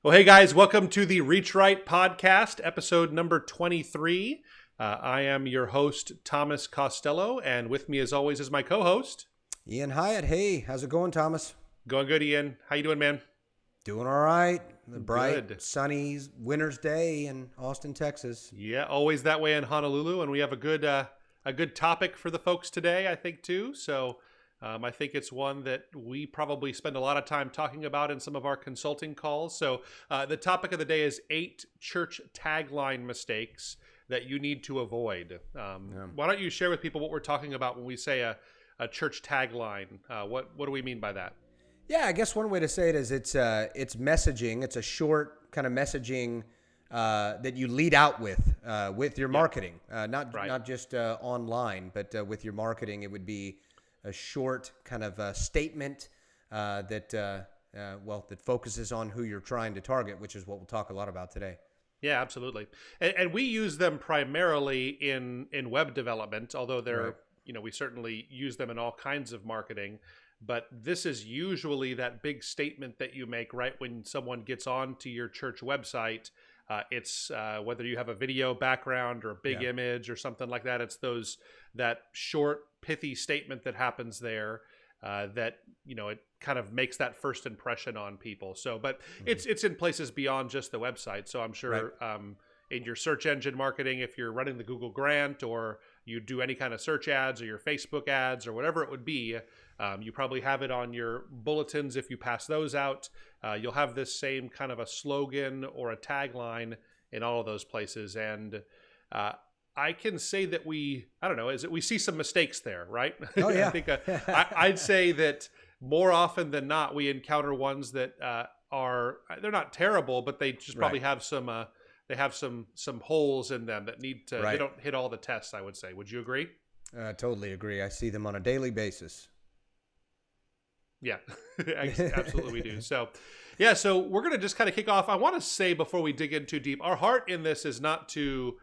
Well, hey guys, welcome to the Reach Right podcast, episode number 23. I am your host, Thomas Costello, and with me as always is my co-host, Ian Hyatt. Hey, how's it going, Thomas? Going good, Ian. How you doing, man? Doing all right. The bright, Good. sunny winter's day in Austin, Texas. Yeah, always that way in Honolulu, and we have a good topic for the folks today, I think, too. So I think it's one that we probably spend a lot of time talking about in some of our consulting calls. So the topic of the day is 8 church tagline mistakes that you need to avoid. Why don't you share with people what we're talking about when we say a church tagline? What do we mean by that? Yeah, I guess one way to say it is it's messaging. It's a short kind of messaging that you lead out with your marketing, not just online, but with your marketing. It would be a short kind of statement that focuses on who you're trying to target, which is what we'll talk a lot about today. Yeah, absolutely. And we use them primarily in web development, although they're, we certainly use them in all kinds of marketing. But this is usually that big statement that you make right when someone gets onto your church website. It's whether you have a video background or a big image or something like that. It's that short, pithy statement that happens there that, it kind of makes that first impression on people. So, but it's in places beyond just the website. So I'm sure in your search engine marketing, if you're running the Google Grant or you do any kind of search ads or your Facebook ads or whatever it would be, you probably have it on your bulletins. If you pass those out, you'll have this same kind of a slogan or a tagline in all of those places. And I can say that we see some mistakes there, right? Oh, yeah. I think I'd say that more often than not, we encounter ones that they're not terrible, but they just probably have some some holes in them that need to, they don't hit all the tests, I would say. Would you agree? Totally agree. I see them on a daily basis. Yeah, absolutely we do. So we're going to just kind of kick off. I want to say before we dig in too deep, our heart in this is not to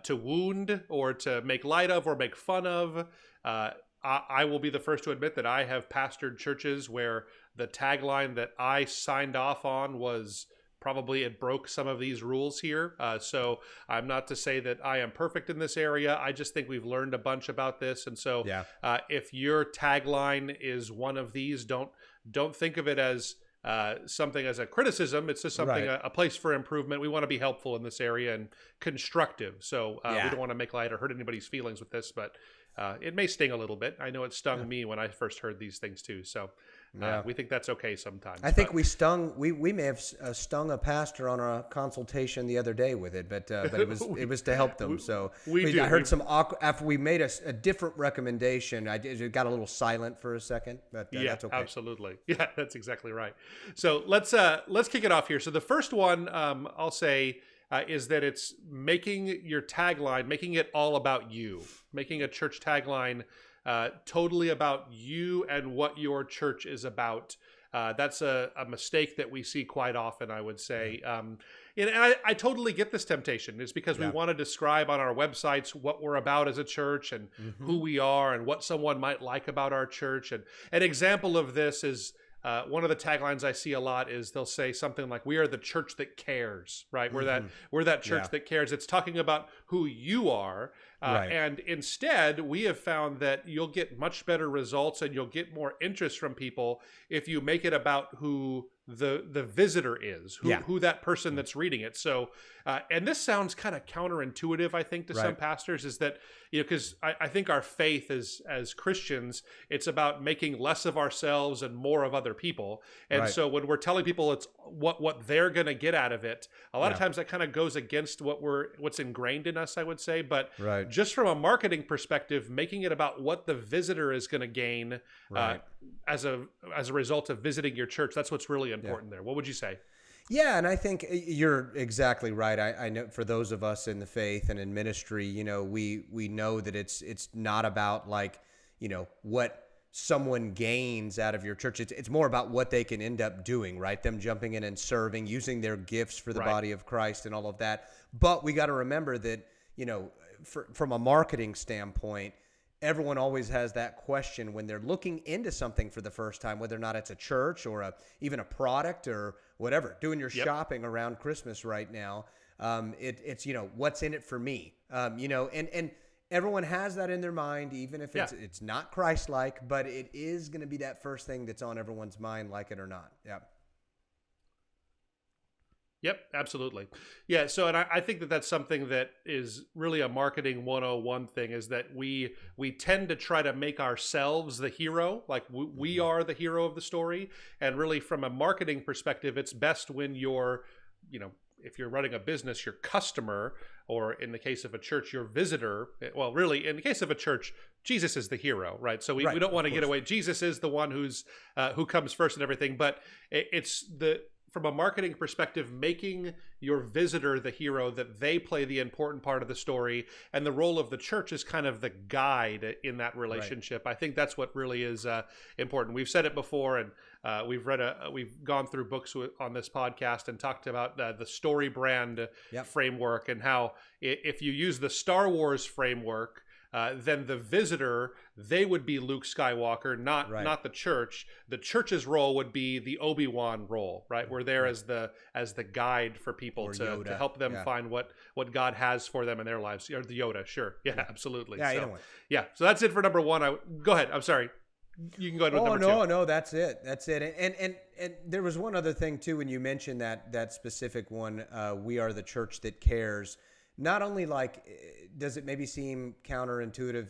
wound or to make light of or make fun of. I will be the first to admit that I have pastored churches where the tagline that I signed off on was probably it broke some of these rules here. So I'm not to say that I am perfect in this area. I just think we've learned a bunch about this. And so if your tagline is one of these, don't think of it as something as a criticism. It's just something, a place for improvement. We want to be helpful in this area and constructive. So we don't want to make light or hurt anybody's feelings with this, but it may sting a little bit. I know it stung me when I first heard these things too. So we think that's okay sometimes. I think we may have stung a pastor on a consultation the other day with it, but it was to help them. So I heard some after we made a different recommendation. It got a little silent for a second, but that's okay. Absolutely. Yeah, that's exactly right. So let's kick it off here. So the first one I'll say is that it's making your tagline, making it all about you, making a church tagline totally about you and what your church is about. That's a mistake that we see quite often, I would say. And I totally get this temptation. It's because we want to describe on our websites what we're about as a church and who we are and what someone might like about our church. And an example of this is one of the taglines I see a lot is they'll say something like, "We are the church that cares," right? We're that church that cares. It's talking about who you are. And instead, we have found that you'll get much better results and you'll get more interest from people if you make it about who the visitor is, who that person that's reading it. So, and this sounds kind of counterintuitive, I think, to some pastors, is that, because I think our faith as Christians, it's about making less of ourselves and more of other people. And so when we're telling people it's what they're going to get out of it, a lot of times that kind of goes against what's ingrained in us, I would say. But just from a marketing perspective, making it about what the visitor is going to gain as a result of visiting your church, that's what's really important there. What would you say? Yeah, and I think you're exactly right. I know for those of us in the faith and in ministry, we know that it's not about what someone gains out of your church. It's more about what they can end up doing, right? Them jumping in and serving, using their gifts for the body of Christ and all of that. But we got to remember that, from a marketing standpoint, everyone always has that question when they're looking into something for the first time, whether or not it's a church or even a product or whatever, doing your shopping around Christmas right now. It's, what's in it for me? And everyone has that in their mind, even if it's not Christ-like, but it is going to be that first thing that's on everyone's mind, like it or not. Yeah. Yep, absolutely. Yeah, so and I think that that's something that is really a marketing 101 thing, is that we tend to try to make ourselves the hero, like we are the hero of the story. And really from a marketing perspective, it's best when you're, if you're running a business, your customer, or in the case of a church, your visitor. Well, really, in the case of a church, Jesus is the hero, right? So we don't want to get away. Jesus is the one who comes first and everything, but it's from a marketing perspective, making your visitor the hero, that they play the important part of the story, and the role of the church is kind of the guide in that relationship. Right. I think that's what really is important. We've said it before, and we've gone through books on this podcast and talked about the story brand framework, and how if you use the Star Wars framework, then the visitor, they would be Luke Skywalker, not the church. The church's role would be the Obi-Wan role, right? We're there as the guide for people to help them find what God has for them in their lives. Or the Yoda, sure. Yeah, absolutely. Yeah, so, so that's it for number one. Go ahead. I'm sorry. You can go ahead with number two. No, that's it. And there was one other thing too, when you mentioned that specific one, we are the church that cares. Not only does it maybe seem counterintuitive,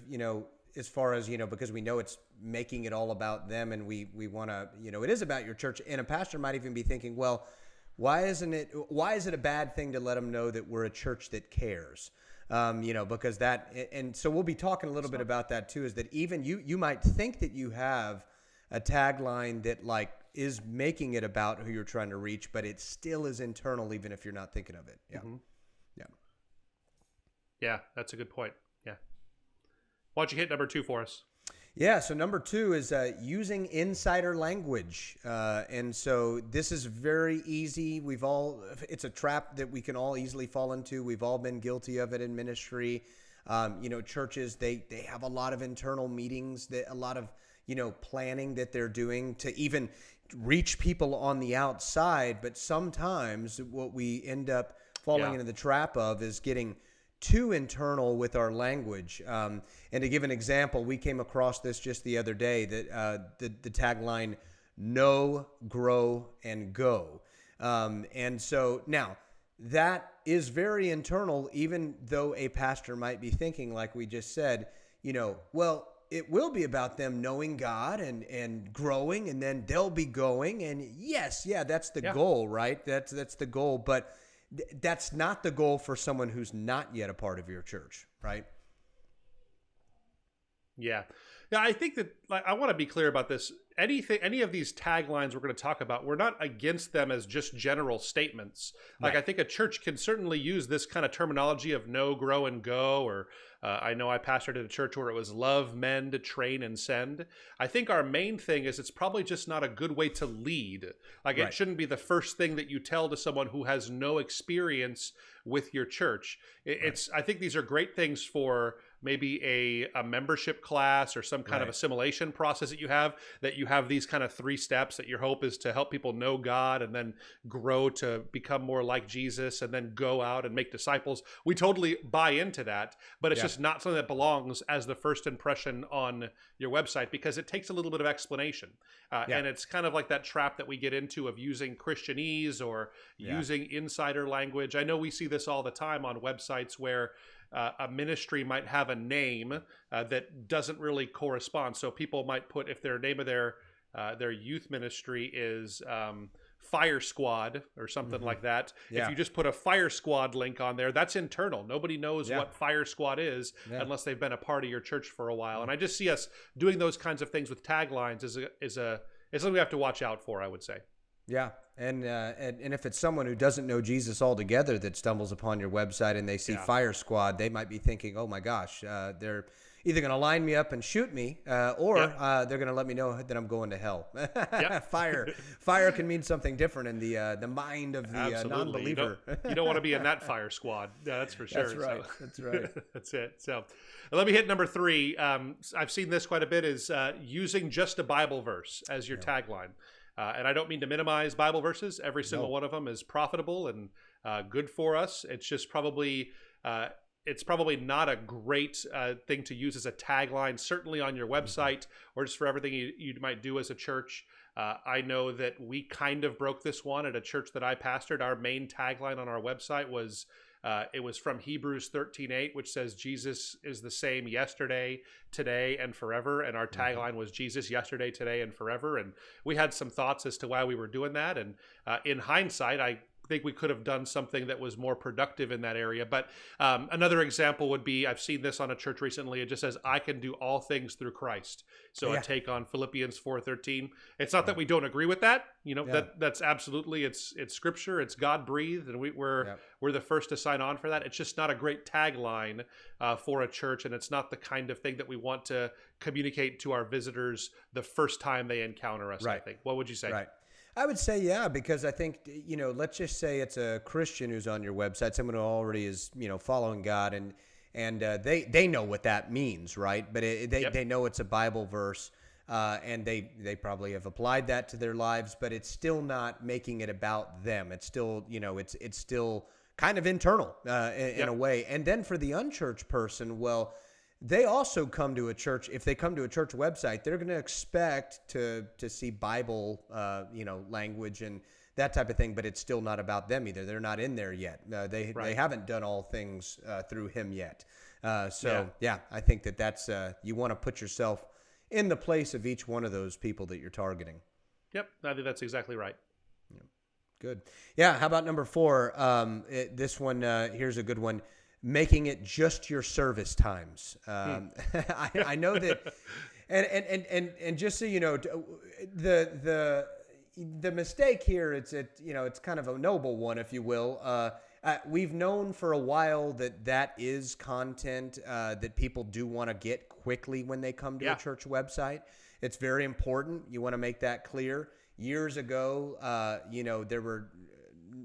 as far as, because we know it's making it all about them, and we want to, it is about your church. And a pastor might even be thinking, well, why is it a bad thing to let them know that we're a church that cares? Because that, and so we'll be talking a little bit about that too, is that even you might think that you have a tagline that is making it about who you're trying to reach, but it still is internal, even if you're not thinking of it. Yeah. Mm-hmm. Yeah, that's a good point. Yeah. Why don't you hit number two for us? Yeah, so number two is using insider language. And so this is very easy. It's a trap that we can all easily fall into. We've all been guilty of it in ministry. Churches, they have a lot of internal meetings, a lot of, planning that they're doing to even reach people on the outside. But sometimes what we end up falling into the trap of is getting too internal with our language. And to give an example, we came across this just the other day, that the tagline, know, grow, and go. And so now that is very internal, even though a pastor might be thinking, like we just said, well, it will be about them knowing God and growing, and then they'll be going. And that's the goal, right? That's the goal. But that's not the goal for someone who's not yet a part of your church, right? Yeah. Yeah, I think that I want to be clear about this. Any of these taglines we're going to talk about, we're not against them as just general statements. I think a church can certainly use this kind of terminology of know, grow, and go. Or I know I pastored at a church where it was love, mend, train, and send. I think our main thing is it's probably just not a good way to lead. It shouldn't be the first thing that you tell to someone who has no experience with your church. I think these are great things for maybe a membership class or some kind of assimilation process that you have these kind of 3 steps that your hope is to help people know God and then grow to become more like Jesus and then go out and make disciples. We totally buy into that, but it's just not something that belongs as the first impression on your website, because it takes a little bit of explanation. And it's kind of like that trap that we get into of using Christianese or using insider language. I know we see this all the time on websites where a ministry might have a name that doesn't really correspond. So people might put, if their name of their youth ministry is Fire Squad or something like that. If you just put a Fire Squad link on there, that's internal. Nobody knows what Fire Squad is unless they've been a part of your church for a while. And I just see us doing those kinds of things with taglines is something we have to watch out for, I would say. Yeah, and if it's someone who doesn't know Jesus altogether that stumbles upon your website and they see Fire Squad, they might be thinking, "Oh my gosh, they're either going to line me up and shoot me, or they're going to let me know that I'm going to hell. Fire can mean something different in the mind of the non-believer. You don't want to be in that fire squad. Yeah, that's for sure. That's right. So. That's right. That's it. So let me hit number 3. I've seen this quite a bit, is using just a Bible verse as your tagline. And I don't mean to minimize Bible verses. Every single one of them is profitable and good for us. It's just probably not a great thing to use as a tagline, certainly on your website or just for everything you might do as a church. I know that we kind of broke this one at a church that I pastored. Our main tagline on our website was it was from Hebrews 13:8, which says Jesus is the same yesterday, today, and forever. And our tagline was Jesus yesterday, today, and forever. And we had some thoughts as to why we were doing that. And in hindsight, I think we could have done something that was more productive in that area. But another example would be, I've seen this on a church recently. It just says, I can do all things through Christ. So a take on Philippians 4:13. It's not that we don't agree with that. That's absolutely, it's scripture, it's God breathed, and we're the first to sign on for that. It's just not a great tagline for a church, and it's not the kind of thing that we want to communicate to our visitors the first time they encounter us, I think. What would you say? Right. I would say, because I think, let's just say it's a Christian who's on your website, someone who already is, following God, and they know what that means, right? But they know it's a Bible verse, and they probably have applied that to their lives, but it's still not making it about them. It's still, it's still kind of internal in a way. And then for the unchurched person, well, they also come to a church. If they come to a church website, they're going to expect to see Bible, language and that type of thing. But it's still not about them either. They're not in there yet. They haven't done all things through Him yet. I think that's you want to put yourself in the place of each one of those people that you're targeting. Yep, I think that's exactly right. Yeah. Good. Yeah. How about number 4? This one here's a good one. Making it just your service times. I know that, and just so you know, the mistake here, it's kind of a noble one, if you will. We've known for a while that is content that people do want to get quickly when they come to a church website. It's very important. You want to make that clear. Years ago, there were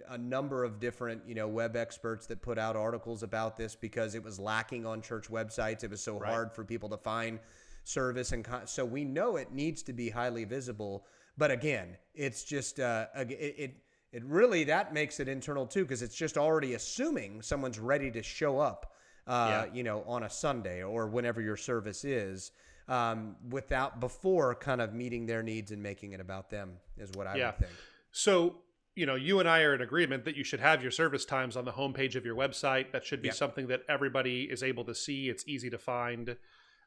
a number of different, web experts that put out articles about this because it was lacking on church websites. It was so hard for people to find service. And so we know it needs to be highly visible. But again, it's just, it really, that makes it internal too, because it's just already assuming someone's ready to show up, on a Sunday or whenever your service is, before kind of meeting their needs and making it about them is what I would think. So, you and I are in agreement that you should have your service times on the homepage of your website. That should be something that everybody is able to see. It's easy to find.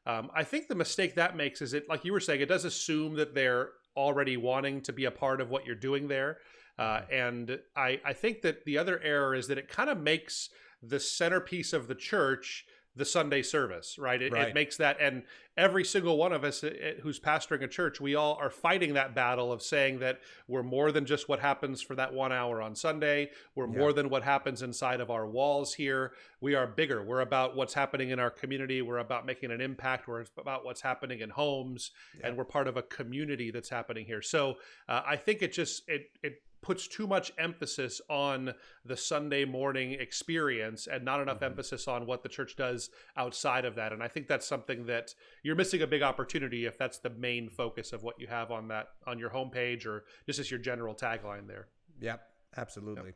I think the mistake that makes is like you were saying, it does assume that they're already wanting to be a part of what you're doing there. And I think that the other error is that it kind of makes the centerpiece of the church the Sunday service, right? It makes that, and every single one of us who's pastoring a church, we all are fighting that battle of saying that we're more than just what happens for that 1 hour on Sunday. We're more than what happens inside of our walls here. We are bigger. We're about what's happening in our community. We're about making an impact. We're about what's happening in homes, and we're part of a community that's happening here. So I think it puts too much emphasis on the Sunday morning experience and not enough emphasis on what the church does outside of that. And I think that's something that you're missing a big opportunity if that's the main focus of what you have on your homepage or just as your general tagline there. Yep, absolutely. Yep.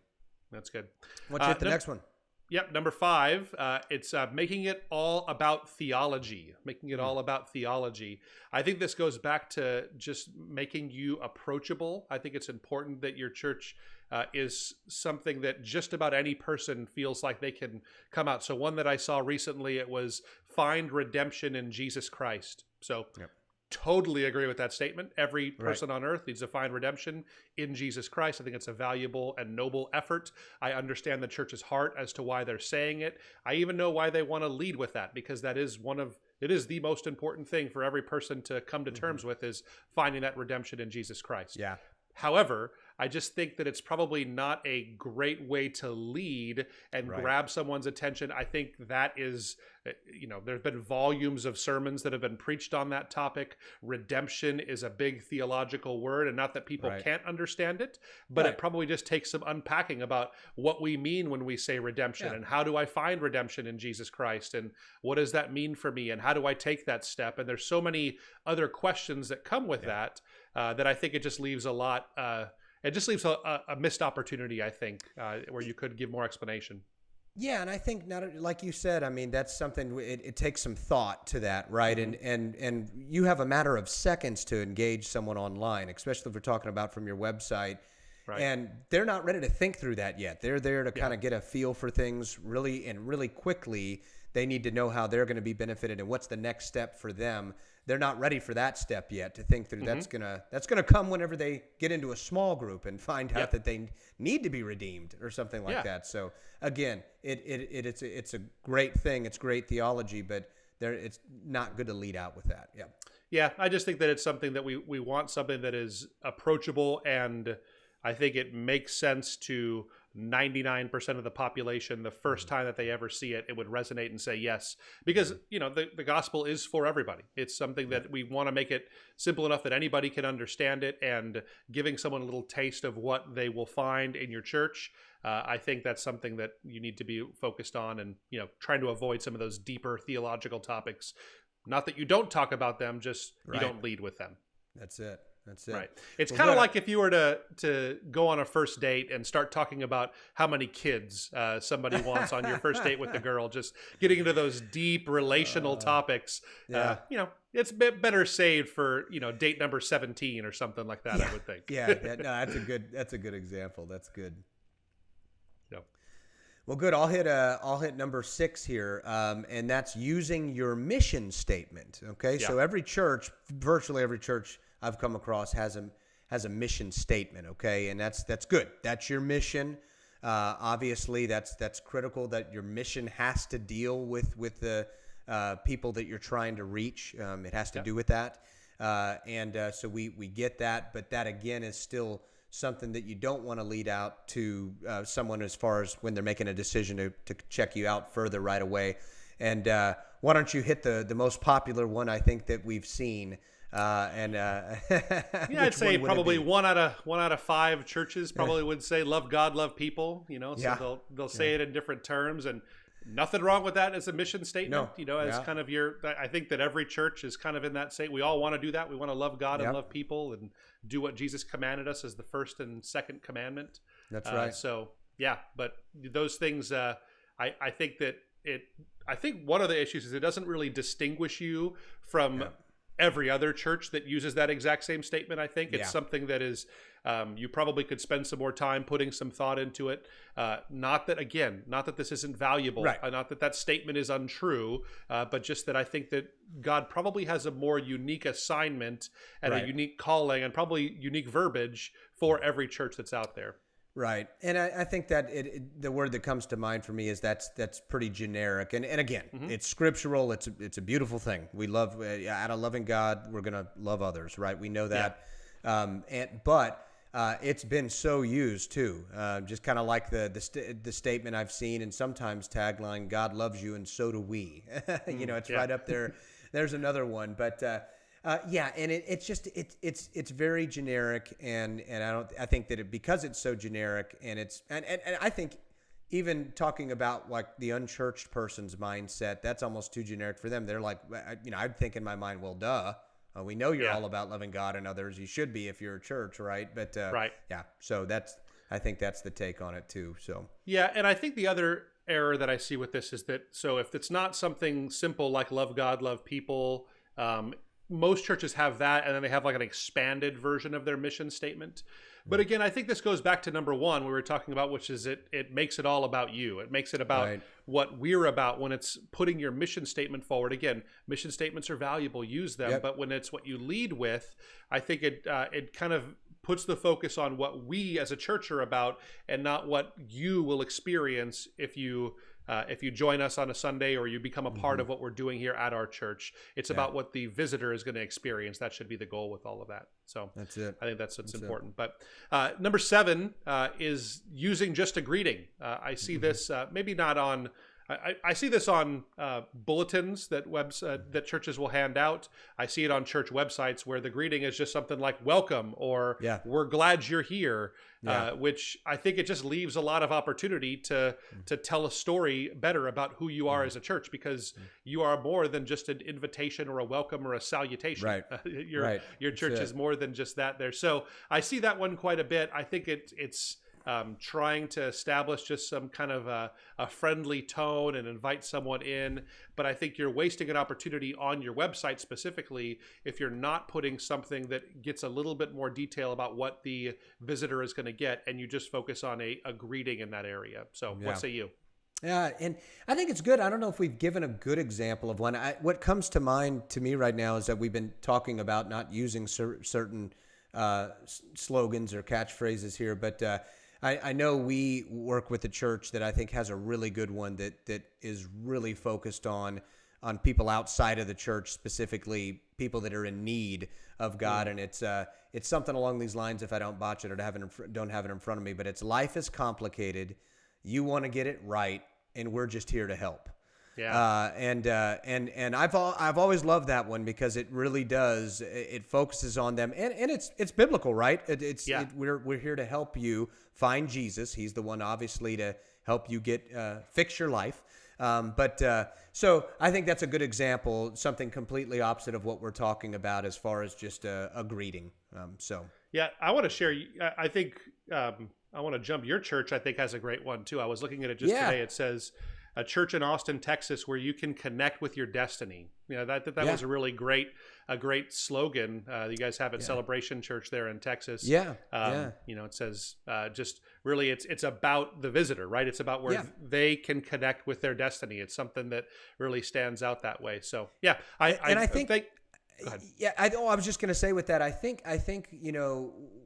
That's good. What's the next one? Yep, number 5, it's making it all about theology, making it all about theology. I think this goes back to just making you approachable. I think it's important that your church is something that just about any person feels like they can come out. So one that I saw recently, it was find redemption in Jesus Christ. So totally agree with that statement. Every person on earth needs to find redemption in Jesus Christ. I think it's a valuable and noble effort. I understand the church's heart as to why they're saying it. I even know why they want to lead with that, because it is the most important thing for every person to come to terms with, is finding that redemption in Jesus Christ. Yeah. However, I just think that it's probably not a great way to lead and grab someone's attention. I think that is, there's been volumes of sermons that have been preached on that topic. Redemption is a big theological word, and not that people can't understand it, but it probably just takes some unpacking about what we mean when we say redemption, and how do I find redemption in Jesus Christ, and what does that mean for me, and how do I take that step? And there's so many other questions that come with that that I think it just leaves a lot. It just leaves a missed opportunity, I think, where you could give more explanation. Yeah, and I think, not like you said, I mean, that's something, it takes some thought to that, right? And you have a matter of seconds to engage someone online, especially if we're talking about from your website. Right. And they're not ready to think through that yet. They're there to kind of get a feel for things really quickly. They need to know how they're going to be benefited and what's the next step for them. They're not ready for that step yet to think through. That's gonna come whenever they get into a small group and find out that they need to be redeemed or something like that. So again, it's a great thing. It's great theology, but it's not good to lead out with that. Yeah. Yeah, I just think that it's something that we want something that is approachable, and I think it makes sense to 99% of the population. The first time that they ever see it, it would resonate and say yes, because the gospel is for everybody. It's something that we want to make it simple enough that anybody can understand it, and giving someone a little taste of what they will find in your church. I think that's something that you need to be focused on, and trying to avoid some of those deeper theological topics. Not that you don't talk about them, just you don't lead with them. That's it. Right. It's kind of like if you were to go on a first date and start talking about how many kids somebody wants on your first date with the girl, just getting into those deep relational topics. It's better saved for date number 17 or something like that. I would think. That's a good example. That's good. Yep. Well, good. I'll hit number 6 here, and that's using your mission statement. Okay, so virtually every church I've come across has a mission statement. Okay, and that's good. That's your mission. Obviously, that's critical. That your mission has to deal with the people that you're trying to reach. It has to do with that, so we get that. But that again is still something that you don't want to lead out to someone as far as when they're making a decision to check you out further right away. And why don't you hit the most popular one I think that we've seen? I'd say probably one out of 5 churches probably would say love God, love people. So they'll say it in different terms, and nothing wrong with that as a mission statement. As kind of I think that every church is kind of in that state. We all want to do that. We want to love God and love people and do what Jesus commanded us as the first and second commandment. That's right. But those things, I think that I think one of the issues is it doesn't really distinguish you from every other church that uses that exact same statement. I think it's something that is, you probably could spend some more time putting some thought into it. Not that this isn't valuable, not that statement is untrue, but just that I think that God probably has a more unique assignment and a unique calling and probably unique verbiage for every church that's out there. Right. And I think that the word that comes to mind for me is that's pretty generic. And again, it's scriptural. It's a beautiful thing. We love, out of loving God, we're going to love others, right? We know that. But it's been so used too. Just kind of like the statement I've seen, and sometimes tagline, God loves you and so do we. It's right up there. There's another one, but and it's very generic, and I think that I it's so generic, and I think even talking about like the unchurched person's mindset, that's almost too generic for them. They're like, I'd think in my mind, well, duh, we know you're all about loving God and others. You should be if you're a church, right? But so I think that's the take on it too. So and I think the other error that I see with this is that if it's not something simple like love God, love people. Most churches have that, and then they have like an expanded version of their mission statement. But again, I think this goes back to number 1 we were talking about, which is it makes it all about you. It makes it about what we're about when it's putting your mission statement forward. Again, mission statements are valuable, use them. But when it's what you lead with, I think it kind of puts the focus on what we as a church are about and not what you will experience if you join us on a Sunday or you become a part of what we're doing here at our church. It's about what the visitor is going to experience. That should be the goal with all of that. So that's it. I think that's what's important. But number 7 is using just a greeting. I see this maybe not on. I see this on bulletins that churches will hand out. I see it on church websites where the greeting is just something like "Welcome" or "We're glad you're here," which I think it just leaves a lot of opportunity to tell a story better about who you are as a church, because you are more than just an invitation or a welcome or a salutation. Right. Your church is more than just that there. So I see that one quite a bit. I think it's trying to establish just some kind of a friendly tone and invite someone in. But I think you're wasting an opportunity on your website specifically if you're not putting something that gets a little bit more detail about what the visitor is going to get, and you just focus on a greeting in that area. So what say you? Yeah, and I think it's good. I don't know if we've given a good example of one. What comes to mind to me right now is that we've been talking about not using certain slogans or catchphrases here, but I know we work with a church that I think has a really good one that is really focused on people outside of the church, specifically people that are in need of God. And it's something along these lines, if I don't botch it or don't have it in front of me, but it's life is complicated. You want to get it right, and we're just here to help. Yeah. And I've always loved that one because it really does. It focuses on them, and it's biblical, right? We're here to help you find Jesus. He's the one, obviously, to help you fix your life. So I think that's a good example, something completely opposite of what we're talking about as far as just a greeting. Yeah, I want to share. I think I want to jump. Your church, I think, has a great one too. I was looking at it just today. It says, a church in Austin, Texas, where you can connect with your destiny. That was a really great slogan you guys have at Celebration Church there in Texas. It says just really it's about the visitor, right? It's about where they can connect with their destiny. It's something that really stands out that way. So I think. Go ahead. Yeah, I was just going to say with that, I think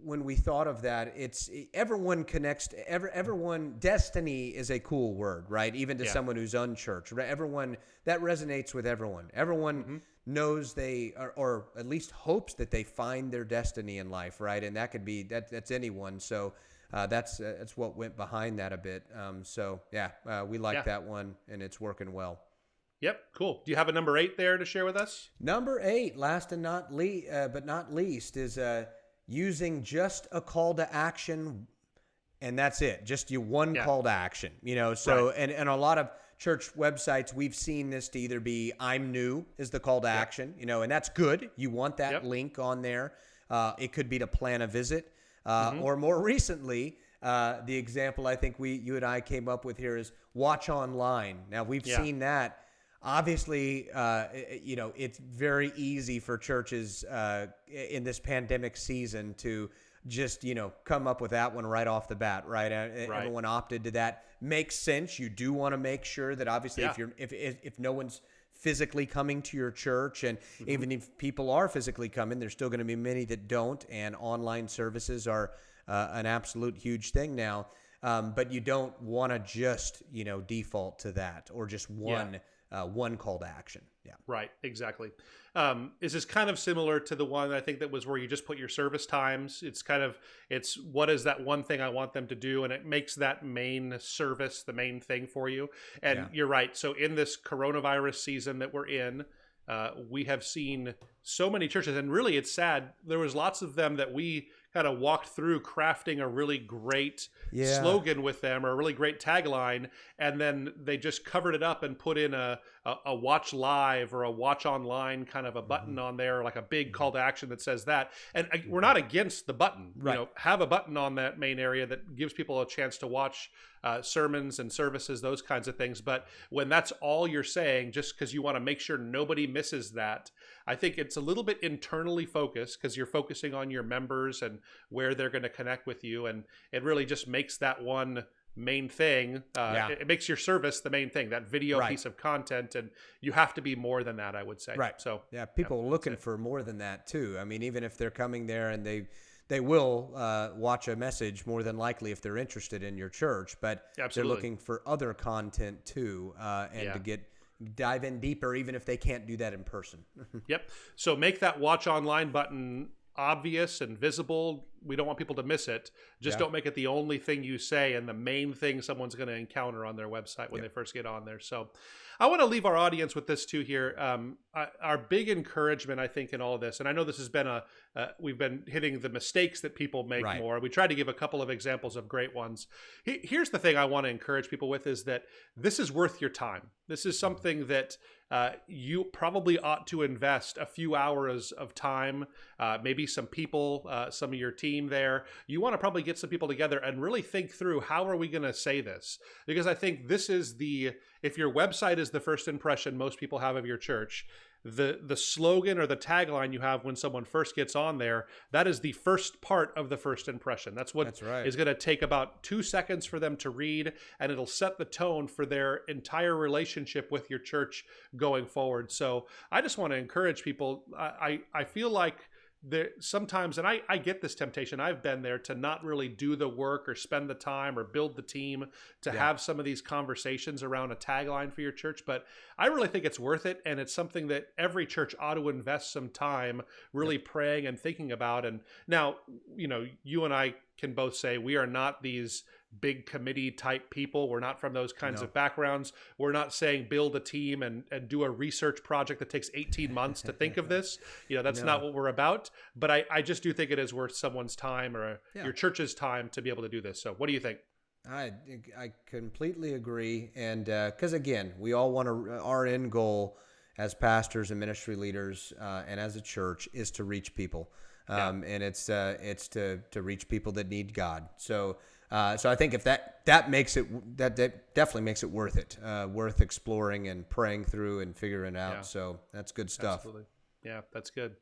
when we thought of that, it's everyone connects. Everyone, destiny is a cool word, right? Even to someone who's unchurched, right? Everyone, that resonates with everyone. Everyone knows they or at least hopes that they find their destiny in life, right? And that could be that's anyone. So that's what went behind that a bit. We like that one, and it's working well. Yep, cool. Do you have a number 8 there to share with us? Number 8, last and not least, is using just a call to action, and that's it. Just one call to action. And a lot of church websites, we've seen this to either be "I'm new" is the call to action, and that's good. You want that link on there. It could be to plan a visit, or more recently, the example I think you and I came up with here is watch online. Now we've seen that. Obviously, it's very easy for churches in this pandemic season to just, come up with that one right off the bat, right? Everyone opted to that. Makes sense. You do want to make sure that obviously if no one's physically coming to your church, and even if people are physically coming, there's still going to be many that don't, and online services are an absolute huge thing now. But you don't want to just, default to that or just one call to action. Yeah. Right. Exactly. Is this kind of similar to the one I think that was where you just put your service times? It's what is that one thing I want them to do? And it makes that main service the main thing for you. And you're right. So in this coronavirus season that we're in, we have seen so many churches, and really it's sad. There was lots of them that we kind of walked through crafting a really great slogan with them, or a really great tagline, and then they just covered it up and put in a watch live or a watch online kind of a button on there, like a big call to action that says that. And we're not against the button. Right. Have a button on that main area that gives people a chance to watch sermons and services, those kinds of things. But when that's all you're saying, just because you want to make sure nobody misses that, I think it's a little bit internally focused, because you're focusing on your members and where they're going to connect with you. And it really just makes that one main thing. It makes your service the main thing, that video piece of content. And you have to be more than that, I would say. Right. So people are looking for more than that too. I mean, even if they're coming there and they will watch a message more than likely if they're interested in your church, but they're looking for other content too, and to dive in deeper, even if they can't do that in person. Yep. So make that watch online button obvious and visible. We don't want people to miss it. Just don't make it the only thing you say and the main thing someone's going to encounter on their website when they first get on there. So I want to leave our audience with this too here. Our big encouragement, I think, in all of this, and I know this has been we've been hitting the mistakes that people make more. We tried to give a couple of examples of great ones. Here's the thing I want to encourage people with is that this is worth your time. This is something that you probably ought to invest a few hours of time, maybe some people, some of your team there. You want to probably get some people together and really think through, how are we going to say this? Because I think this is if your website is the first impression most people have of your church, the slogan or the tagline you have when someone first gets on there, that is the first part of the first impression. That's what is going to take about 2 seconds for them to read, and it'll set the tone for their entire relationship with your church going forward. So I just want to encourage people. I feel like there sometimes, and I get this temptation, I've been there, to not really do the work or spend the time or build the team to have some of these conversations around a tagline for your church. But I really think it's worth it, and it's something that every church ought to invest some time really praying and thinking about. And now, you and I can both say we are not these big committee type people. We're not from those kinds of backgrounds. We're not saying build a team and do a research project that takes 18 months to think of this. That's not what we're about. But I just do think it is worth someone's time or your church's time to be able to do this. So what do you think? I completely agree. And because, again, we all want our end goal as pastors and ministry leaders and as a church is to reach people. And it's to reach people that need God. So I think if that makes it, that definitely makes it worth it, worth exploring and praying through and figuring out. Yeah. So that's good stuff. Absolutely. Yeah, that's good.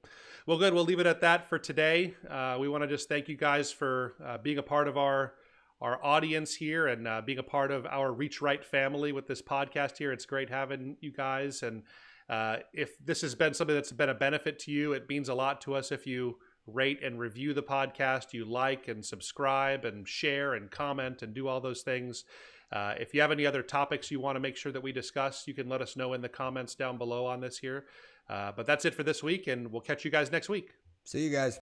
Well, good. We'll leave it at that for today. We want to just thank you guys for being a part of our audience here and being a part of our Reach Right family with this podcast here. It's great having you guys. And if this has been something that's been a benefit to you, it means a lot to us if you rate and review the podcast, you like and subscribe and share and comment and do all those things. If you have any other topics you want to make sure that we discuss, you can let us know in the comments down below on this here. But that's it for this week, and we'll catch you guys next week. See you guys.